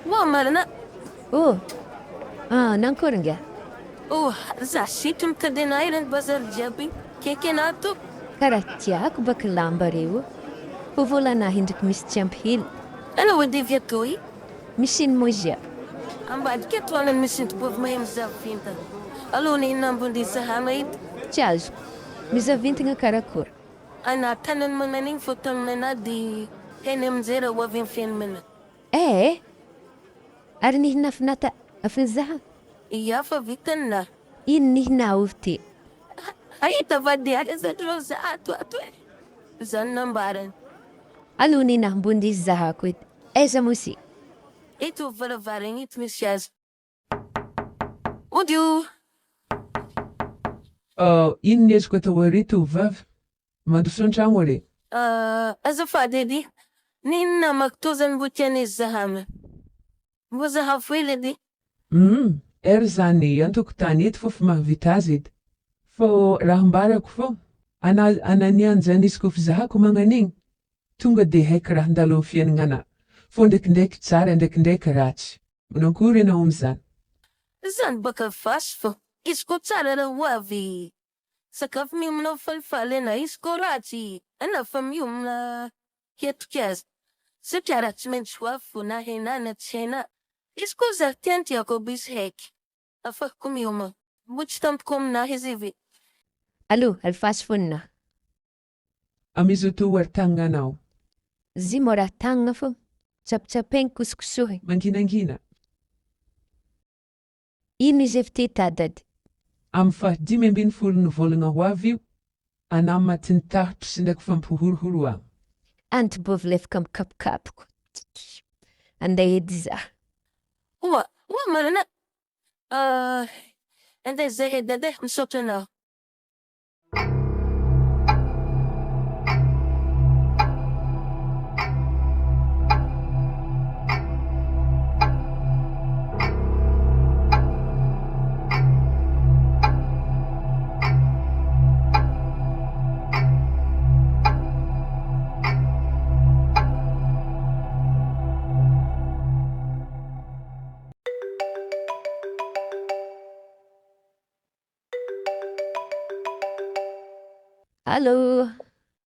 Wa marana. Oh, nankoringa. Oh, za situm kadenairan bazar jiaby. Kekenato. Karaha tiako baka lamba reo. Ho volanahy indraiky misy tsy ampy hely. Ala wadivy atoy. Misy moja. Ambadika toalan misy povy mahay mizavinta. Alo ni nambundi sahama ito. Tsy azoko. Mizavintagna karakory. Ana tanan mananing fotong nana di henem zera wavin filmena. Ary nihinafinata afinzaha. Iya fa vitan na. Ino nihinahorty? Ahita vadi ada za droza atu. Zan nambaran. Alo ninahimbondi zahako ito. Aiza mosi? Ito varavaran ito misyaz. Odio. Ino ny ezoko atao arito vavy? Mandroso an-tragno are. Azafady edy. Nina maktozan butian zahama. Mbo zahafo hely edy. Ery zany an-tokotany eto fô mahavita azy edy. Fô raha ambarako fô, ananiany zany izy koa zahako magnan'igny, tonga de haiko raha handalo amin'ny fiaignana. Fô ndraikindraiky tsara, ndraikindraiky ratsy. Manankory ianao am'zany? Zan baka fas fô. Izy ko tsara raha wavy. Sakafo miomana falifaly na izy ko ratsy. Ana fa miomana hetoky satria raha tsy maintsy wafo na hena na tsy hena. Izy ko za tiako bis heky. Afaka mioma. Mbo tsy tampoko aminahy izy ivi. Alo, alfasy fonina. Amizo to tagnanao. Zy mora tagnana fô. Tsapitsapaigny kosokosohy. Manginangina. Ino izy efa te tadady? Amin'ny fahadimy ambin'ny folo ny vôlagna ho avy io, anao matin'ny tarotro sy ndraiky fampihorohoroana. Anty bovy lefaka mikapokapoko. Anday edy za. Wa marana. Anday zay hedade misotra anao.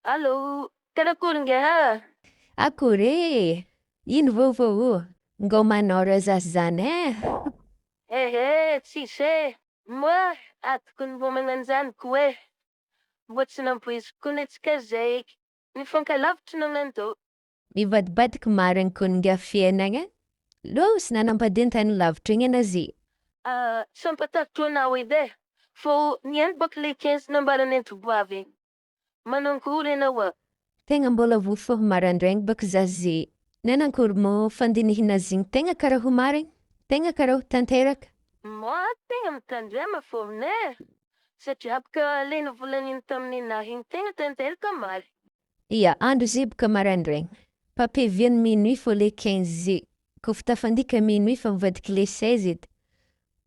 Allo, Karakory nga ha? akory? Ino vaovao? Ngao manora zazany Tsisy Moi, atoko ny mbo mananjany koe. Mbo tsy nampoiziko konetsika zay. Nifankalavitry nagnandô. Mivadibadiky mariny koninga fiainagna. Losy nanampadentany lavitra igny anazy. Sampatakitro anao edy. Fô niany baka le 15 nambarany antoboavy. Manankory anao Tegna mbola vofo marandraigny baka zazy. Nanankory mo fandinihina zigny tegna karaha ho mariny? Tegna karaha ho tanteraka? Moi, tegna mitandrema fô ne. Satria baka lena volaniny tamin'ny nahy igny tegna tanteraka mary. Ia, andro zy baka marandraigny. Papiviany minuit fô le 15 zy. Kofa tafandika minuit fa mivadiky le 16 edy.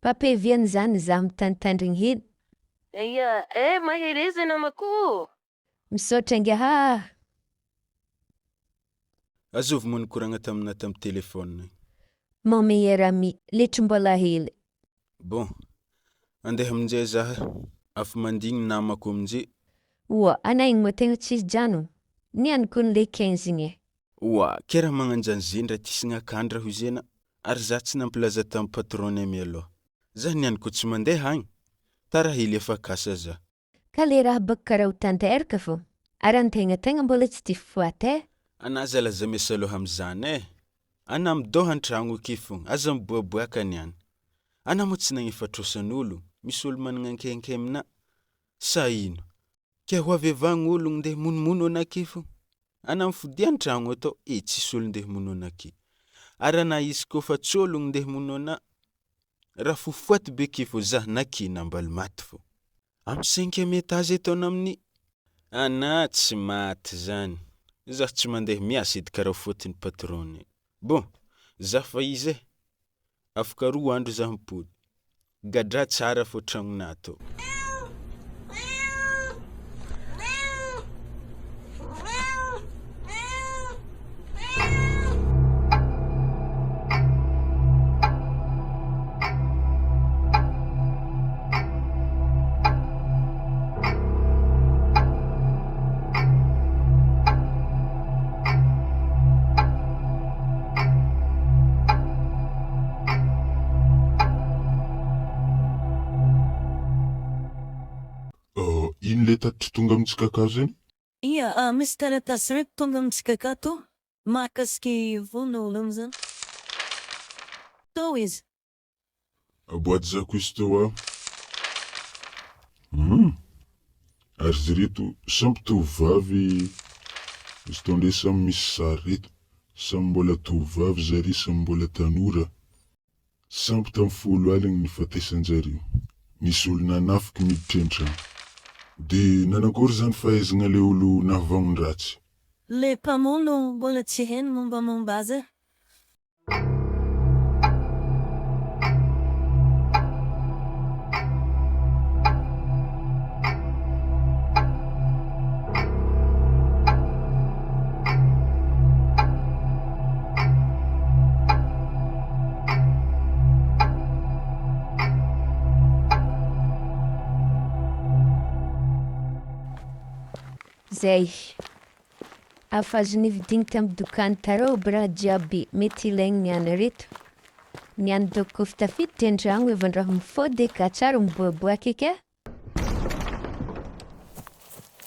Papiviany zany za mitandritandrigny hely. Ia, mahereza namako. Misaotra nga Azovy mo nikoragna tamina tamin'ny telefônina. mon meilleur ami, letry mbola hely. Bon, andeha aminjay zaha, afa mandigny namako aminjay. Oa, anay mo tegna tsisy jano. Niany kon le 15 igny. Oa, kera magnanjany zendra tisigna kandra ho zena, ary za tsy nampilaza tamin'ny patronay mialoha. Za niany ko tsy mandeha agny. Tara hely efa kasa za. Ka le raha baka karaha ho tanteraka fô. Ary antegna tegna mbola tsy tia fifoaty Ana zalaza miasaloha am'zany Ana midôha an-tragno ake fogna, aza miboaboaka niany. Ana mo tsy nagnefatrosan'olo, misy olo managna ankehinkey amina. Sa ino? Ke ho avevagny olo ndeha monomono anake fogna. Ana mifody an-tragno atao, tsisy olo ndeha mono anake. Ary ana izy koa fa tsy olo ndeha mono ana, raha fofoaty beke fô za nake nambal maty fô. Am 5e étage ataona amin'ny ana tsy maty zany. Za tsy mandeha miasa edy karaha fôtiny patronny. Bon, za fa izy afaka 2 andro za mipody. Gadra tsara fô tragnona atao. ino le tatitry tonga amintsika akato zany? Ia, misy taratasy raiky tonga amintsika akato mahakasiky von'olo amizany. Tao izy. Aboady zako izy teo aho. Ary izy reto samby tovovavy izy tao ndray samy misy sary reto. Samy mbola tovovavy zary samy mbola tanora. Samby tamin'ny 10 aligny ny ifatesan-jareo. Misy olo nanafiky miditra an-trano. De nanakory zany fahaizana le olo nahavanon-dratsy? Le mpamono mbola tsy hainy mombamomba azy. Zay. Afazo nividigny tamin'ny dokany tarô raha jiaby mety ilaigny niany reto. Niany doko kofa tafiditra an-dragno evan-draha mifody ka tsara miboaboaka eka.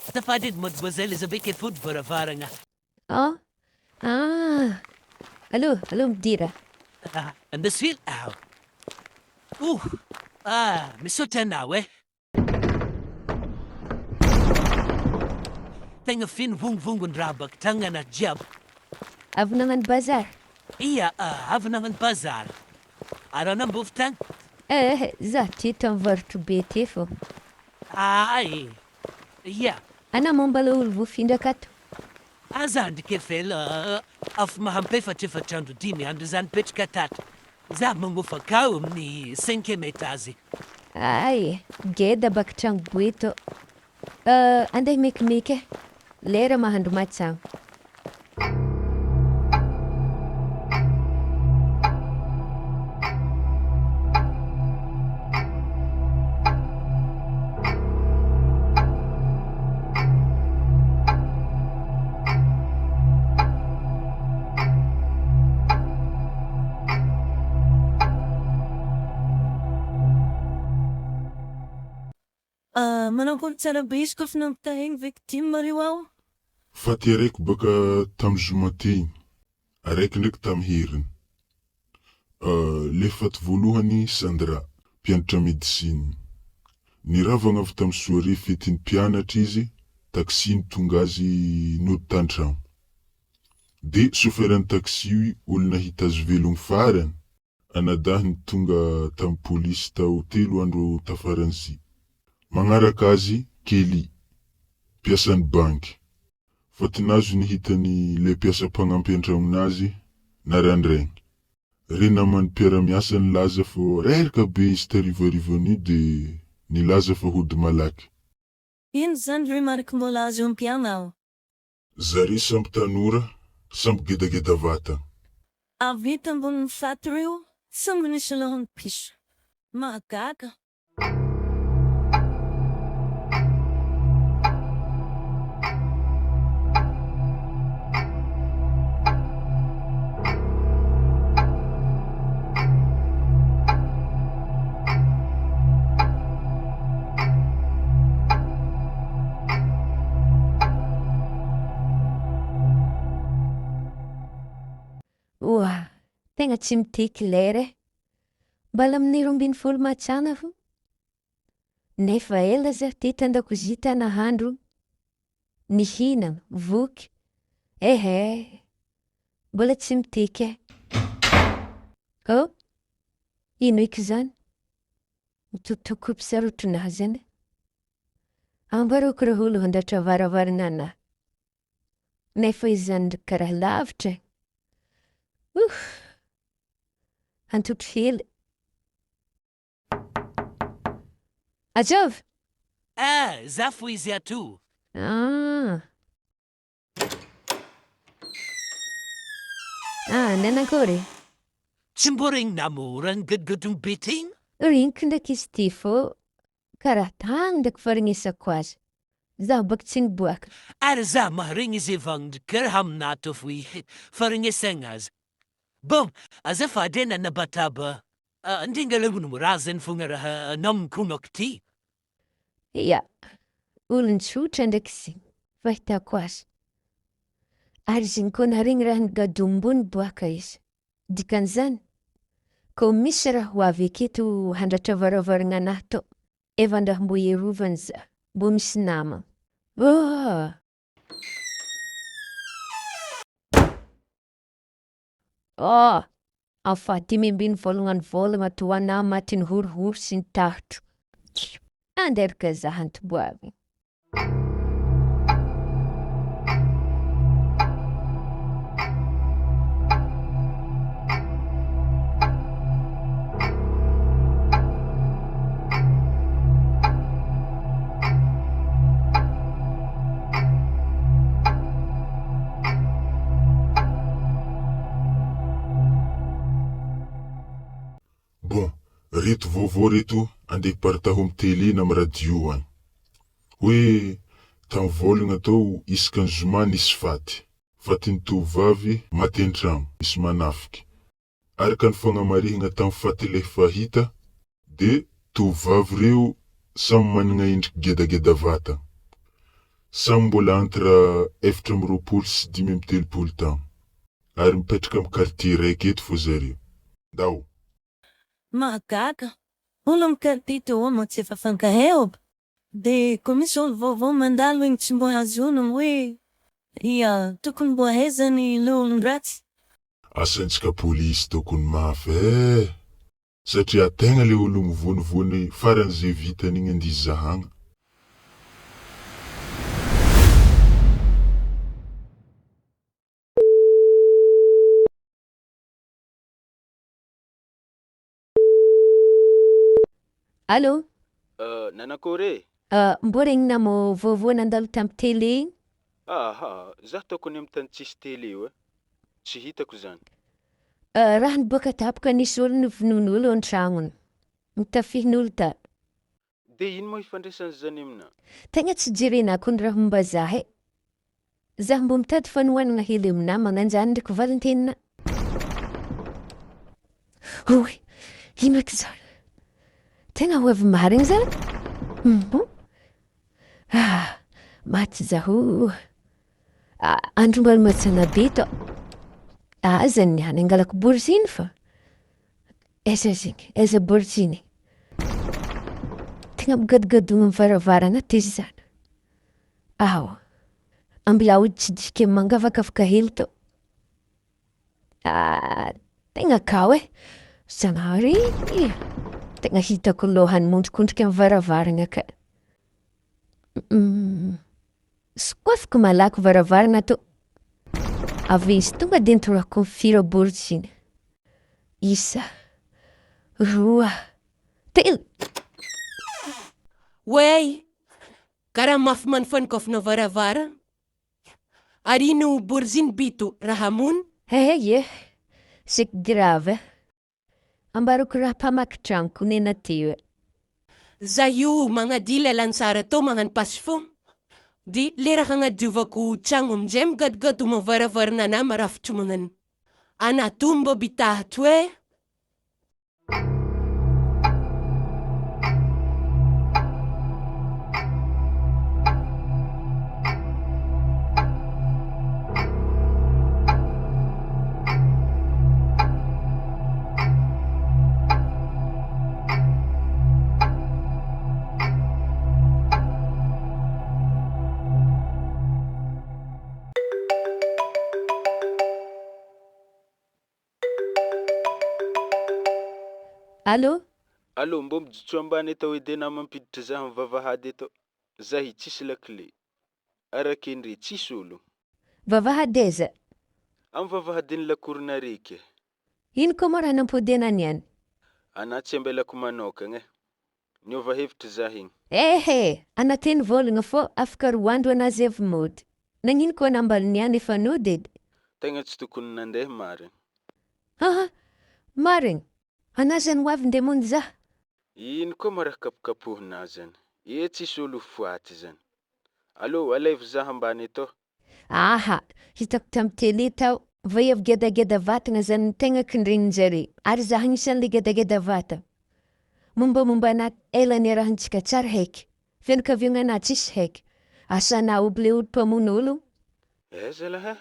Azafady edy mademoiselle Elizabeth fody varavarana. Oh. Allô midira. Andeso hely aho. Misaotra anao Tegna fino vongvongon-draha baka tagnana jiaby. Avy nagnano bazary? Ia, avy nagnano bazary. Ary anao mbô tagny? Za teto mivarotro be te fô. Ia. Ana momba le olo vofindra akato? Za ndrika fela afo mahampefatra andro 5 andro zany petraka tato. Za magnofa akao amin'ny 5e étage. Geda baka tragno boeto. Andeha mekimeky lera mahandro matsagno. Manampoly tsara be izy kofa nampitahiny victime reo aho. Faty araiky baka tamin'ny zoma teny. Araiky ndraiky tamin'ny heriny. Le faty voalohany Sandra, mpianatra medicine. Niravagna avy tamin'ny soirée fetin'ny mpianatra izy, taxi tonga azy nody tan-tragno. De chauffeuran'ny taxi olo nahita azy velogny farany, anadahiny tonga tamin'ny polisy tao 3 andro tafaran'izy. Magnaraka azy Kelly, mpiasan'ny banky. Fatinazo nihitany le mpiasa-pagnampy an-tragnon'azy narandraigny. Re namany mpiara-miasa nilaza fô reraka be izy tarivarivan'io de nilaza fa hody malaky. Ino zany re mariky mbola azo ompiana aho. Zare samby tanora, samby gedageda vatagna. Avita ambonin'ny faty reo, samby nisy lohany piso. Mahagaga. Tegna tsy miteky lera mbala amin'ny 12 matsana fo. Nefa ela za teto an-dakozia nahandro. Nihinagna, voky. Mbola tsy miteky ino eky zany? Mitokotoko mpisarotrinahy zany. Ambaroko raha olo handatra varavarana anahy. Nefa izy zany karaha lavitra. Antotro hely. Ajovy! Za fo izy ato. Nanankory? Tsy mbô regny namora ngidigodogny be tegna? Riniko ndraiky izy ty fô karaha tagny ndraiky faregnesako azy. Zaho baka tsy niboaka. Ary za maharegny izy evagny karaha aminato fo faregnesagna azy. Bon, azafady nanabataba. Ndinga le olo morazany fogna raha anao mikonako ty. Ia, olon-tsotra ndraiky ziny, fahitako azy. Ary ziny koa naregny raha nigadombony boaka izy. Dikan'izany, ko misy raha ho avy aketo handratra varavarana anahy to, efa andraha mbo iarovany za, mbo misy namana. Afaty miambiny volagna to anahy maty ny horohoro sy ny tarotro. Anderika za antoboavy. Bon, reto vaovao reto andeha partaho amy télé na amy radio any. Hoe tamy volagna tao isakany zoma nisy fatiny tovavy maty an-tragno misy manafiky. Araka ny fagnamarihana tamy faty le fahita, de tovavy reo samy manana endriky gedageda vatagna. Samy mbola entre 4 sy 5 taogno. Ary mipetraka amy quartier raiky eto fô zareo. Dao. Mahagaga. Olo amin'ny quartier homo tsy efa fankaheo. De koa misy olo vaovao mandalo igny tsy mbo azo onona hoe tokony mbo ahaizany le olon-dratsy. Asantsika polisy tokony mafy satria tegna le olo mivonivony faran'izay vitany igny andizy zahagna. Allô? Nanakôre? Mbo regny namo vaovao nandalo tamy télé igny? Zah tokony amy tany tsisy télé io tsy hitako zany. Raha niboaka tapaka nisy olo novinon'olo an-tragnony. Mitafihin'olo ta. De ino moa ifandraisan'ny zany amina? Tegna tsy jerenako ny raha momba zah e. Zah mbo mitady fanohanana hely amina mananjany ndraiky valintenina. Oy, ino eky zany? Tegna ho avy marigny zany? Maty zaho. Andro mbala matsana be to. Aza niany angalako borziny fa. Eza ziny, eza borziny. Tegna migadogadogna mivaravarana ty zany. Ambila hoditsidika mangavakavaka hely to. Tegna kao e. Sanahary. Tegna hitako lohany mondrikondrika mivaravarana ka. Sokafiko malako varavarana to. Avy izy tonga de nitorako fira borziny. 1, 2, 3. Wey, karaha mafy manifanikofina varavara. Ary ino borziny bito raha mony? C'est grave. Ambarako raha mpamaky tragnoko nena teo. Za io magnadila lansara to magnano pasy fô. Di le raha agnadiovako tragno amin'izay migadigado mavaravarana anahy marafitry magnano. Anatombo bitahatro e. Allô? Allô, mbo mijotso ambany eto edy na mampiditra zah amin'ny vavahady eto. Zah i tsisy lakle. Araka indre tsisy olo. Vavahady aiza? Amin'ny vavahadin'ny lakorona raiky. Ino koa moa raha nampodena niany? Ana tsy ambelako manokagna. Niova hevitra zah igny. Anateny volagna fô afaka 2 andro anazy avy mody. Nagnino koa nambali niany efa nody edy? Tegna tsy tokony nandeha marigny. Marigny? Anazy ho avy ndemondy zah? Ino koa marah kapokapohina zany. Tsisy olo foaty zany. Allô, alaivo zah ambany eto. Hitako tamy télé tao. Vaiavy gedageda vatagna zany tegna kindregnin-jare. Ary zah anisan'le gedageda vatagna. Mombamomba anaty elany arahantsika tsara haiky. Fianakaviagna tsisy haika. Asa oby le olo mpamono Zalahy,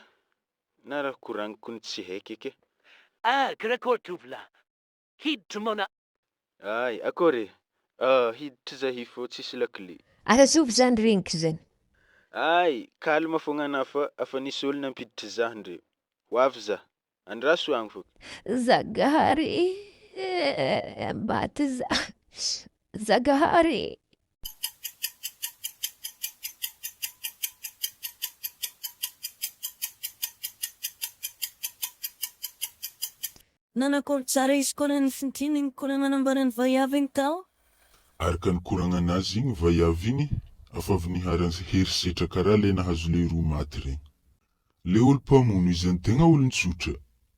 na raha koragniko ny tsy haiko eke. Karakory tovolahy? Hiditra mona. Ay, akory? Hiditra zahay fô tsisy lakile. Azovy zany regniko zany. Ay, kalma fogna anao fa afa nisy olo nampiditra zah ndreo. Ho avy zah. Andraso agny fô. Zagahary. Maty za. Zagahary. Nanakôry tsara izy koa ny fintininy koa manambara ny vaiavy tao? Araka ny koragnanazy igny vaiavy igny, afa avy niharany herisetra karaha le nahazo le roa maty regny. Le olo mpamono izany tegna olo tsotra,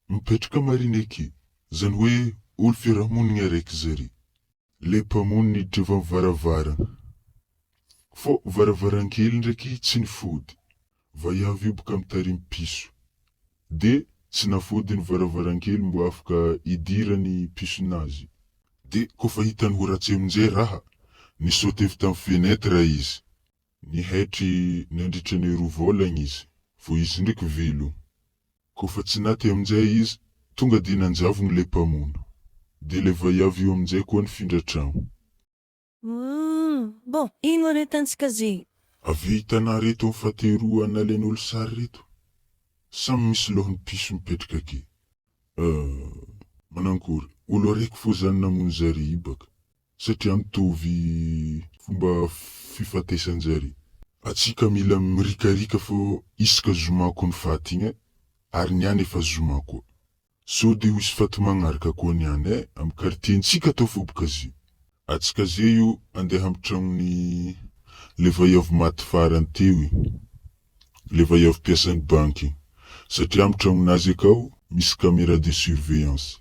mipetraka marina ake, zany hoe olo fiarahamonigny araiky zare. Le mpamono niditra avy amin'ny varavarana. Fô varavarankely ndraiky tsy nifody. Vaiavy io boka mitarimy piso. De tsy nafody ny varavarankely mbo afaka idirany pisonazy. De kofa hitany ho ratsy amin'izay raha, nisaoty avy tamin'ny fenetra izy. Nihaitry nandritra ny roa volagna izy, vo izy ndraiky velo. Kofa tsy naty amin'izay izy, tonga de nanjavony le mpamono. De le vaiavy io amin'izay koa nifindra trano. Bon, ino aretantsika zay? Avy hitanà reto amin'ny fahateroa nalain'olo sary reto. Samy misy lohany piso mipetraka ake. Manankory, olo araiky fô zany namono zare ibaka. Satria mitovy fomba fifatesan-jare. Atsika mila mirikarika fô isaka zomako ny faty igny, ary niany efa zomako. So de ho isy faty magnaraka koa niany amin'ny quartier-ntsika tao fô boka zy. Atsika zay io andeha amin'ny tragnony le vaiavy maty farany teo. Le vaiavy piasan'ny banky. Satria amin'ny tragnonazy akao misy caméra de surveillance.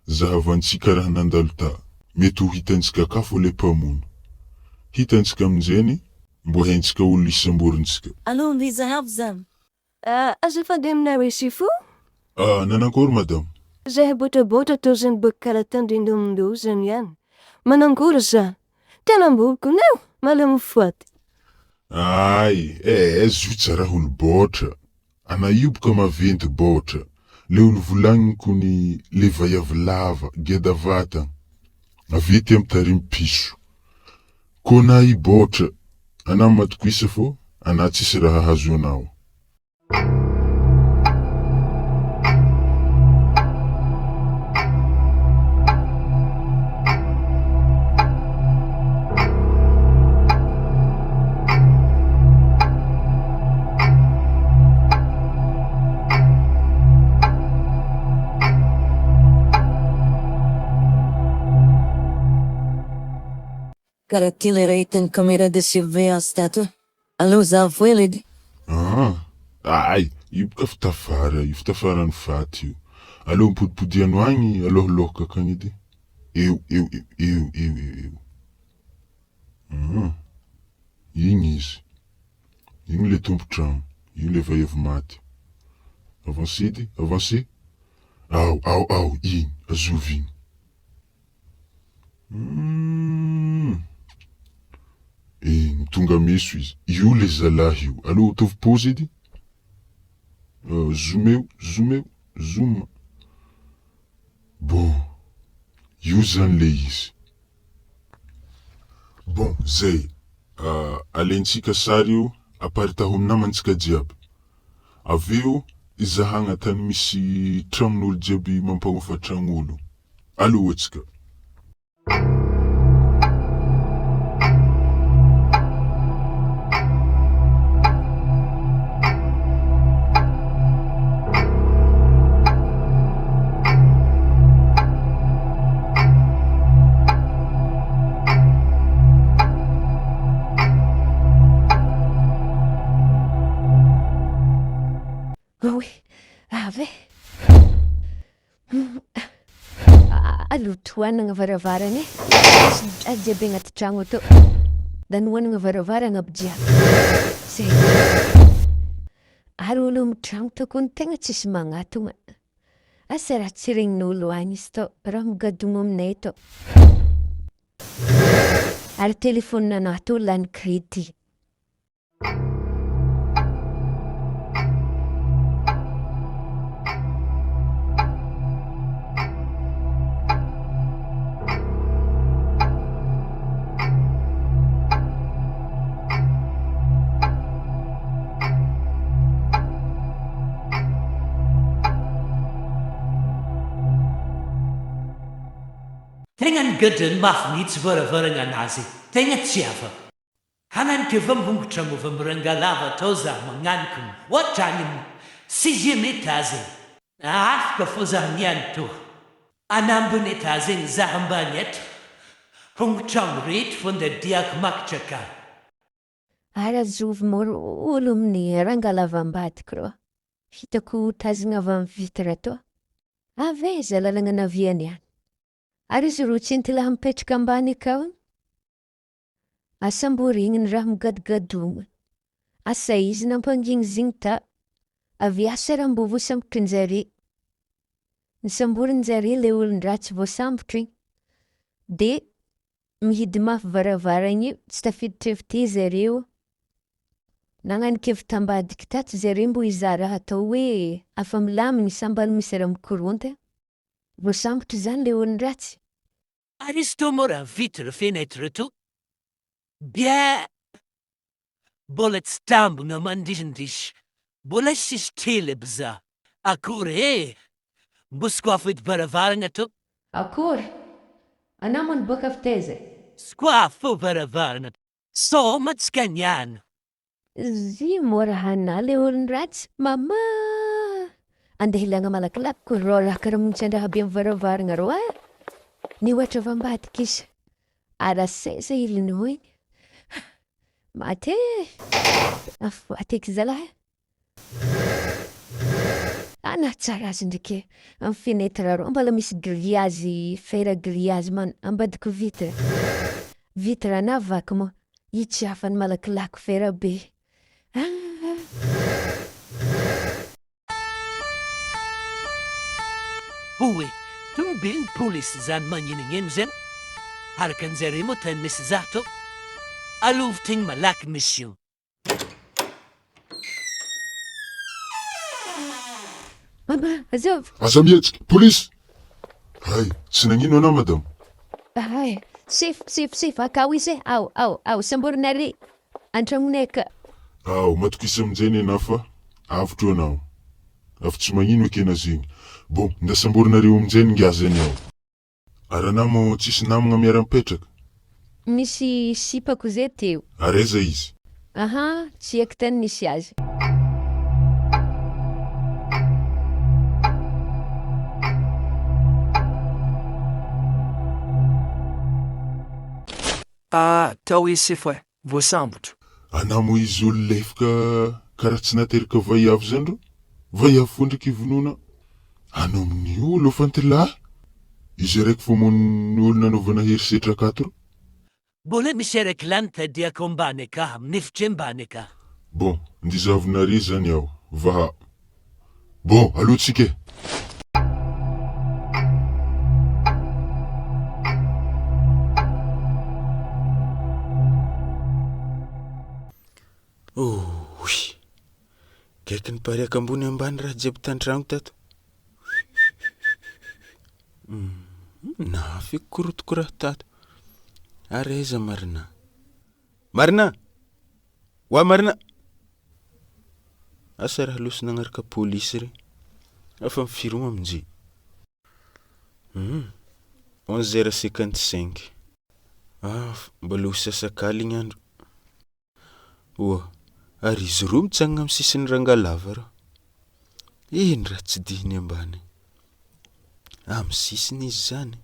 Zahavantsika raha nandalo ta, mety ho hitantsika ka fô le mpamono. Hitantsika amin'izany, mbo haintsika olo isamborintsika. Allô, ny zahavy zany? Azafady aminareo sy fo? Nanankory madame? Zahay boatraboatra tao zany boka karaha tandrindom-do zany ihany. Manankory za? Tena mboloko neo, malama faty. Ay, zio tsara olo boatra. Ana io boka maventy boatra. Le olo volagniko ny le vaiavy lava, geda vatagna. Avety amin'ny tarimy piso. Kona i boatra, ana matokoisa fô, ana tsisy raha hazo anao. Karatila reitany caméra de surveillance tato. Allô, zaveledy? Ay, io boka fitafara, io fitafaran'ny faty io. Alô mipodipodiano agny, alohalohaka akagny edy. Eo. Igny izy. Igny le tompo-trano. Igny le vaiavy maty. Avancez edy, avancez. Ao, igny, azovy igny. Tonga meso izy. Io le zalahy io. Alô, tovy pôzy edy. Zoom. Bon, io zany le izy. Bon, zay. Alaintsika sary io, aparitaho amin'ny namantsika jiaby. Aveo, izahagna tany misy tramon'olo jiaby mampagnofa tragn'olo. Alô, atsika. Oui, avy. Alotoanana varavarana e. Jiaby agnaty tragno atao. Danoanana varavarana aby jiaby. Zay. Ary olo amin'ny tragno tao koa tegna tsisy magnatona. Asa raha tsy regnin'olo agny izy tao, raha migadona aminay tao. Ary telefonina atao lany crédit. Tegna ny gydriny mafy mihitsy voaravarana anazy. Tegna tsy hafa. Hananiko efa mbongotra mova mirangalava tao za magnaniko ohatrany 6e étage. Afaka fô za niany to. Anambony étage igny za ambany eto. Hongotrano rehetra fô nda diako makitra ka. Ary azovy moro olo amin'ny rangalava ambadika rô. Hitako tazigna avy amin'ny vitre to. Aveza lalagna naviany any. Ary izy ro tsy intila mipetraka ambany akao. Asamborigny ny raha migadigadogna. Asa izy nampangingizigny ta. Avy asa raha mbo voasambotrin-jare. Nisamborin-jare le olon-dratsy voasambotry igny. De mihidy mafy varavaragna io, tsy tafiditra evy zareo. Nagnaniky tambadika tato zareo mbo izara atao hoe afa milaminy sambal misy raha mikoronta. Voasambotry zany le olon-dratsy. Ary izy to mora vitre fenêtre to. Bien. Mbola tsy tambona mandrisindrisy. Mbola sisy tele za. Akory mbo skoafo edy varavarana to. Akory? Anamony boka avy taiza? Skoafo varavarana. So matsika niany. Zy mora hana le olon-dratsy. Mama! Andeha ilagna malakilaky rô raha karaha mintsandraha be amin'ny varavarana rô ah. Ny ohatra avy ambadika izy. Ara sesa iliny hoy. Mate. Ateky zalahy. Ana tsara azy ndraiky. Amin'ny fenetra rô mbala misy grillage, fer grillage man ambadika vitre. Vitre ana vaky mo. I tsy afany malakilaky fer be. Hoy, tumbin polis zany magninignino zany. Araka an'zare moa tany misy za to. Alovy-tegna malaky mission. Mama, azov. Aza mihetsika, polisy! Hay, tsy nagnino anao madamo? Ay, sif, akao izy ao, samborinare. Antragnonay ka. Ao, matokisa amin'izay enao fa avotro anao. Avy tsy magnino ekena zegny. Bon, ndasamborinareo amin'izay ngazany ao. Ary namo tsisy namagna miara-mipetraka? Misy sipako zay teo. Areza izy? Aha, tsy haiko tany nisy azy. Tao izy sifo voasambotro. Anamo izy olo lefaka karaha tsy nateraka vaiavy zany ro? Vaiavy fo ndraiky ivonona. Anao amin'ny olo fantilahy? Izy raiky fo mon olo nanaovana herisetra akato ro? Mbola misy araiky lany tadiako ambany ka, minefitra ambany ka. Bon, ndizavonare zany aho, vaha. Bon, alohatsika. Oy. Kaiky nipariaka ambony ambany raha jiaby tantragno tato. Nafiko korotoko raha tato. Areza Marina. Marina! Wa Marina! Asa raha loso nagnaraka polisy re. Afa mifiroma aminje. 11h55. Mbola ho sasakaly igny andro. Ary izy roa mitsangana amin'ny sisiny rangalava rô. Ino raha tsy dihiny ambany. Amin'ny sisiny izy zany.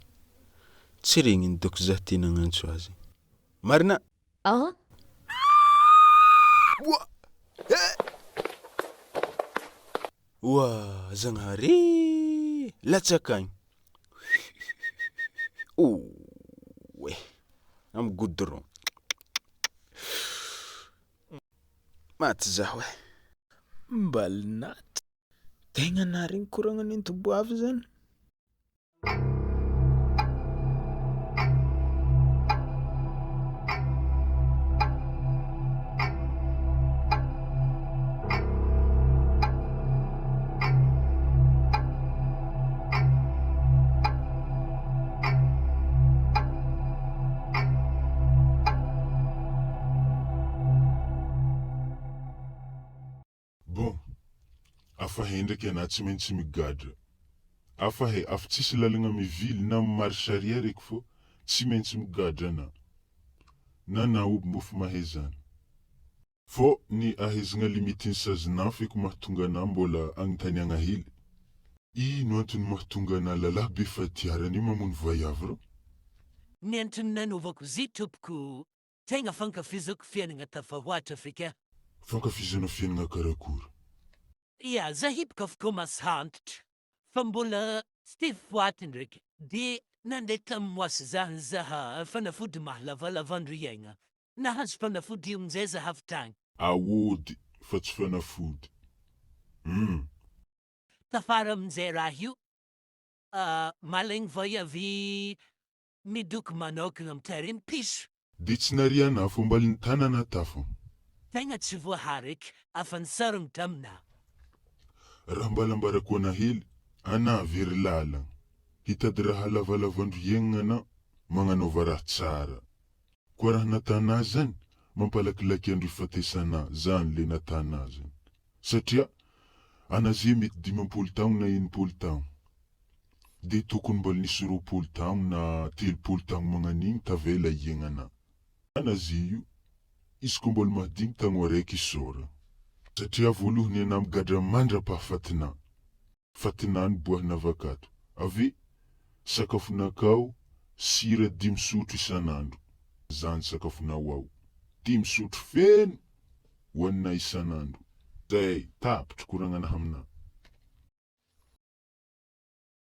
Tsy regniny doko za tena gnantso azy. Marina! Zagnahary! Latsakagny. Amin'ny goudron. Maty zaho mbalinaty. Tegna naregny koragna nintoboavy zany. Afahay ndraiky ana tsy maintsy migadra. Afahay afa tsisy lalagna mivily na marche arrière eky fô tsy maintsy migadra ana. Na naoby mbô fa mahay zany. Fô ny ahaizagna limitiny sazina feky mahatonga ana mbola agnontaniagna hely. Ino antony mahatonga ana lalahy be fatiarany mamono vaiavy rô? Ny antony nanaovako zy tompoko tegna fankafizako fiainagna tafahoatra feky. Fankafizana fiainagna karakory? Ia, za hipaka afaka masy antitra. Fa mbola tsy te foaty ndraiky. De nandeha tamin'ny Moasy zany zaha fanafody mahalavalava-andro iaigna. Nahazo fanafody io amizay zaha avy tagny. Awody fa tsy fanafody. Tafara amizay raha io, malaigny vaiavy midoky manokana mitaririny piso. De tsy nari ana fô mbaly ny tanana tafo. Tegna tsy voahary eky, afa nisarony tamina. Raha mbalambarako ana hely, ana very lalagna. Hitady raha lavalavandro iainagna ana, magnanaova raha tsara. Koa raha natana zany, mampalakilaky andro ifatesana zany le natana zany. Satria, ana zay mety 50 taogno na 80 taogno. De tokony mbola nisy 20 taogno na 30 taogno magnan'igny tavela iainana. Ana zay io, izy ko mbola mahadigny tagno araiky isora. Satria voalohany ana migadra mandra-pahafatina. Fatina ny boahina avakato. Ave, sakafonakao, sira 5 sotro isanandro. Zany sakafonao ao. 5 sotro feno, hoanina isanandro. Zay, tapitra koragnana amina.